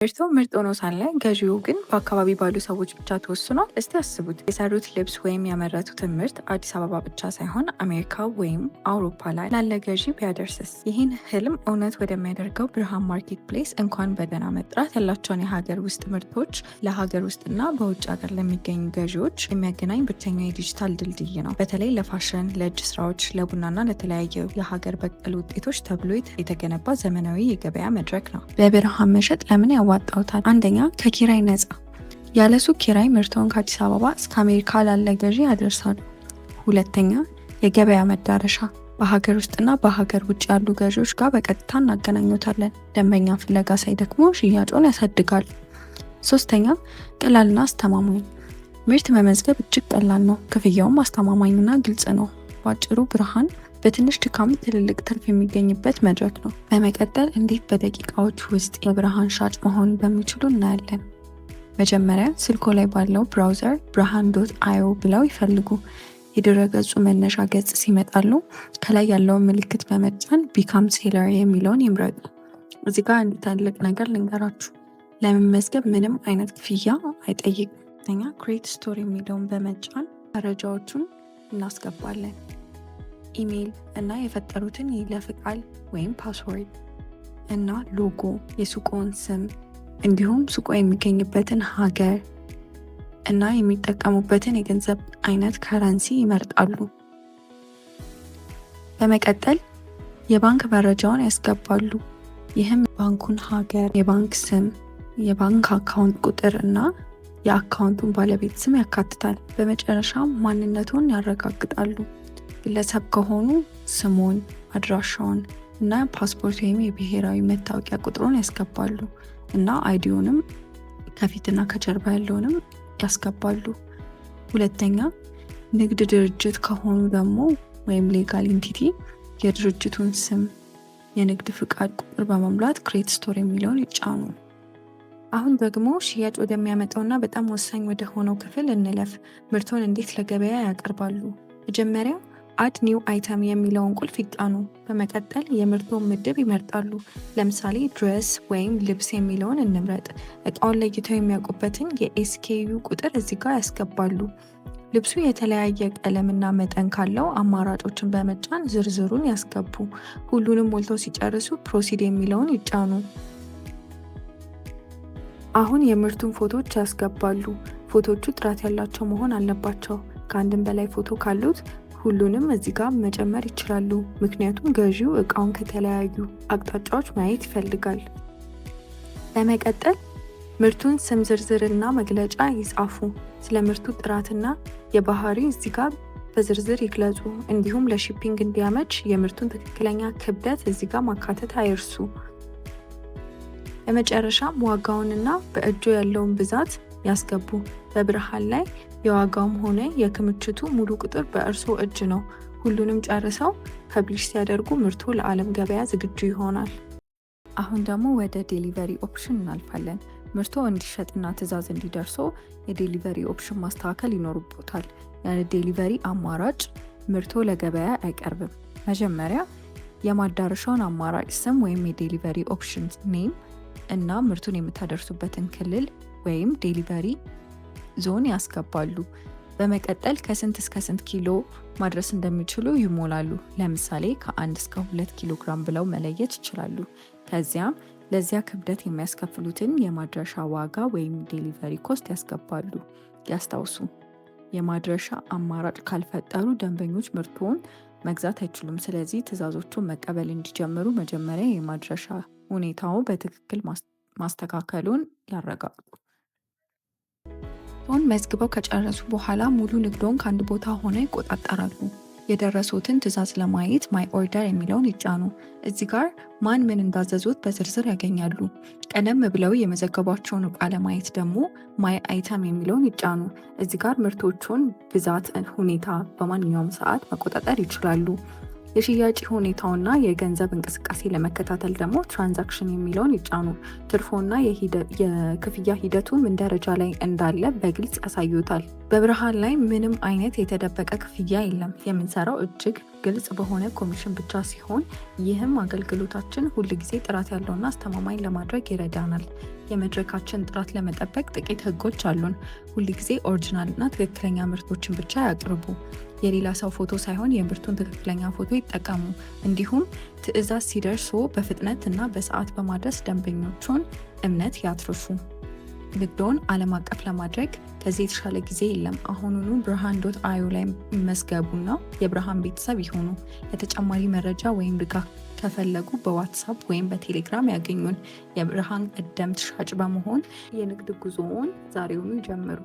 ምርቶ ምርጥ ሆኖ ሳለ ገዢው ግን በአካባቢ ባሉ ሰዎች ብቻ ተወስኗል። እስቲ አስቡት፣ የሰሩት ልብስ ወይም ያመረቱትን ምርት አዲስ አበባ ብቻ ሳይሆን አሜሪካ ወይም አውሮፓ ላይ ላለ ገዢ ቢያደርስስ? ይህን ህልም እውነት ወደሚያደርገው ብርሃን ማርኬት ፕሌስ እንኳን በደህና መጡ። ጥራት ያላቸውን የሀገር ውስጥ ምርቶች ለሀገር ውስጥና በውጭ ሀገር ለሚገኙ ገዢዎች የሚያገናኝ ብቸኛው የዲጂታል ድልድይ ነው። በተለይ ለፋሽን፣ ለእጅ ስራዎች፣ ለቡናና ለተለያዩ የሀገር በቀል ውጤቶች ተብሎ የተገነባ ዘመናዊ የገበያ መድረክ ነው። በብርሃን መሸጥ ለምን ያዋጣውታል? አንደኛ፣ ከኪራይ ነፃ። ያለ ሱቅ ኪራይ ምርቶን ከአዲስ አበባ እስከ አሜሪካ ላለ ገዢ ያደርሳሉ። ሁለተኛ፣ የገበያ መዳረሻ። በሀገር ውስጥና በሀገር ውጭ ያሉ ገዢዎች ጋር በቀጥታ እናገናኙታለን። ደንበኛ ፍለጋ ሳይደክሞ ሽያጩን ያሳድጋል። ሶስተኛ፣ ቀላልና አስተማማኝ። ምርት መመዝገብ እጅግ ቀላል ነው። ክፍያውም አስተማማኝና ግልጽ ነው። በአጭሩ ብርሃን በትንሽ ድካም ትልልቅ ትርፍ የሚገኝበት መድረክ ነው። በመቀጠል እንዴት በደቂቃዎች ውስጥ የብርሃን ሻጭ መሆን እንደሚችሉ እናያለን። መጀመሪያ ስልኮ ላይ ባለው ብራውዘር ብርሃን.io ብለው ይፈልጉ። የድረገጹ መነሻ ገጽ ሲመጣሉ ከላይ ያለውን ምልክት በመጫን ቢካም ሴለር የሚለውን ይምረጡ። እዚህ ጋር አንድ ትልቅ ነገር ልንገራችሁ። ለመመዝገብ ምንም አይነት ክፍያ አይጠይቅም። ክሬት ስቶር የሚለውን በመጫን መረጃዎቹን እናስገባለን። ኢሜይል እና የፈጠሩትን የይለፍ ቃል ወይም ፓስወርድ እና ሎጎ፣ የሱቆን ስም እንዲሁም ሱቆ የሚገኝበትን ሀገር እና የሚጠቀሙበትን የገንዘብ አይነት ከረንሲ ይመርጣሉ። በመቀጠል የባንክ መረጃውን ያስገባሉ። ይህም ባንኩን ሀገር፣ የባንክ ስም፣ የባንክ አካውንት ቁጥር እና የአካውንቱን ባለቤት ስም ያካትታል። በመጨረሻም ማንነቱን ያረጋግጣሉ። ግለሰብ ከሆኑ ስሙን፣ አድራሻውን እና ፓስፖርት ወይም የብሔራዊ መታወቂያ ቁጥሩን ያስገባሉ እና አይዲውንም ከፊትና ከጀርባ ያለውንም ያስገባሉ። ሁለተኛ፣ ንግድ ድርጅት ከሆኑ ደግሞ ወይም ሌጋል ኢንቲቲ የድርጅቱን ስም፣ የንግድ ፍቃድ ቁጥር በመሙላት ክሬት ስቶር የሚለውን ይጫኑ። አሁን ደግሞ ሽያጭ ወደሚያመጣውና በጣም ወሳኝ ወደ ሆነው ክፍል እንለፍ። ምርቶን እንዴት ለገበያ ያቀርባሉ? መጀመሪያ አድ ኒው አይተም የሚለውን ቁልፍ ይጫኑ። በመቀጠል የምርቶን ምድብ ይመርጣሉ። ለምሳሌ ድረስ ወይም ልብስ የሚለውን እንምረጥ። እቃውን ለይተው የሚያውቁበትን የኤስኬዩ ቁጥር እዚህ ጋር ያስገባሉ። ልብሱ የተለያየ ቀለምና መጠን ካለው አማራጮችን በመጫን ዝርዝሩን ያስገቡ። ሁሉንም ሞልተው ሲጨርሱ ፕሮሲድ የሚለውን ይጫኑ። አሁን የምርቱን ፎቶዎች ያስገባሉ። ፎቶዎቹ ጥራት ያላቸው መሆን አለባቸው። ከአንድም በላይ ፎቶ ካሉት ሁሉንም እዚህ ጋር መጨመር ይችላሉ። ምክንያቱም ገዢው እቃውን ከተለያዩ አቅጣጫዎች ማየት ይፈልጋል። በመቀጠል ምርቱን ስም ዝርዝርና መግለጫ ይጻፉ። ስለ ምርቱ ጥራትና የባህሪ እዚህ ጋር በዝርዝር ይግለጹ። እንዲሁም ለሺፒንግ እንዲያመች የምርቱን ትክክለኛ ክብደት እዚህ ጋር ማካተት አይርሱ። በመጨረሻም ዋጋውንና በእጆ ያለውን ብዛት ያስገቡ። በብርሃን ላይ የዋጋውም ሆነ የክምችቱ ሙሉ ቁጥር በእርስዎ እጅ ነው። ሁሉንም ጨርሰው ፐብሊሽ ሲያደርጉ ምርቱ ለዓለም ገበያ ዝግጁ ይሆናል። አሁን ደግሞ ወደ ዴሊቨሪ ኦፕሽን እናልፋለን። ምርቶ እንዲሸጥና ትዕዛዝ እንዲደርሶ የዴሊቨሪ ኦፕሽን ማስተካከል ይኖርቦታል። የዴሊቨሪ አማራጭ ምርቶ ለገበያ አይቀርብም። መጀመሪያ የማዳረሻውን አማራጭ ስም ወይም የዴሊቨሪ ኦፕሽን ኔም እና ምርቱን የምታደርሱበትን ክልል ወይም ዴሊቨሪ ዞን ያስገባሉ። በመቀጠል ከስንት እስከ ስንት ኪሎ ማድረስ እንደሚችሉ ይሞላሉ። ለምሳሌ ከ1 እስከ 2 ኪሎ ግራም ብለው መለየት ይችላሉ። ከዚያም ለዚያ ክብደት የሚያስከፍሉትን የማድረሻ ዋጋ ወይም ዴሊቨሪ ኮስት ያስገባሉ። ያስታውሱ፣ የማድረሻ አማራጭ ካልፈጠሩ ደንበኞች ምርቱን መግዛት አይችሉም። ስለዚህ ትዕዛዞቹን መቀበል እንዲጀምሩ መጀመሪያ የማድረሻ ሁኔታው በትክክል ማስተካከሉን ያረጋግጡ። መዝግበው ከጨረሱ በኋላ ሙሉ ንግዶን ከአንድ ቦታ ሆነው ይቆጣጠራሉ። የደረሱትን ትዕዛዝ ለማየት ማይ ኦርደር የሚለውን ይጫኑ። እዚህ ጋር ማን ምን እንዳዘዙት በዝርዝር ያገኛሉ። ቀደም ብለው የመዘገቧቸውን ዕቃ ለማየት ደግሞ ማይ አይተም የሚለውን ይጫኑ። እዚህ ጋር ምርቶቹን ብዛት፣ ሁኔታ በማንኛውም ሰዓት መቆጣጠር ይችላሉ። የሽያጭ ሁኔታውና የገንዘብ እንቅስቃሴ ለመከታተል ደግሞ ትራንዛክሽን የሚለውን ይጫኑ። ትርፎና የክፍያ ሂደቱ ምን ደረጃ ላይ እንዳለ በግልጽ ያሳዩታል። በብርሃን ላይ ምንም አይነት የተደበቀ ክፍያ የለም። የምንሰራው እጅግ ግልጽ በሆነ ኮሚሽን ብቻ ሲሆን ይህም አገልግሎታችን ሁልጊዜ ጥራት ያለውና አስተማማኝ ለማድረግ ይረዳናል። የመድረካችን ጥራት ለመጠበቅ ጥቂት ህጎች አሉን። ሁልጊዜ ኦሪጂናልና ትክክለኛ ምርቶችን ብቻ ያቅርቡ። የሌላ ሰው ፎቶ ሳይሆን የምርቱን ትክክለኛ ፎቶ ይጠቀሙ። እንዲሁም ትዕዛዝ ሲደርሶ በፍጥነት እና በሰዓት በማድረስ ደንበኞቹን እምነት ያትርፉ። ንግዶን ዓለም አቀፍ ለማድረግ ከዚህ የተሻለ ጊዜ የለም። አሁኑኑ ብርሃን.io ላይ ይመዝገቡና የብርሃን ቤተሰብ ይሁኑ። ለተጨማሪ መረጃ ወይም ድጋፍ ከፈለጉ በዋትሳፕ ወይም በቴሌግራም ያገኙን። የብርሃን ቀደምት ሻጭ በመሆን የንግድ ጉዞውን ዛሬውኑ ይጀምሩ።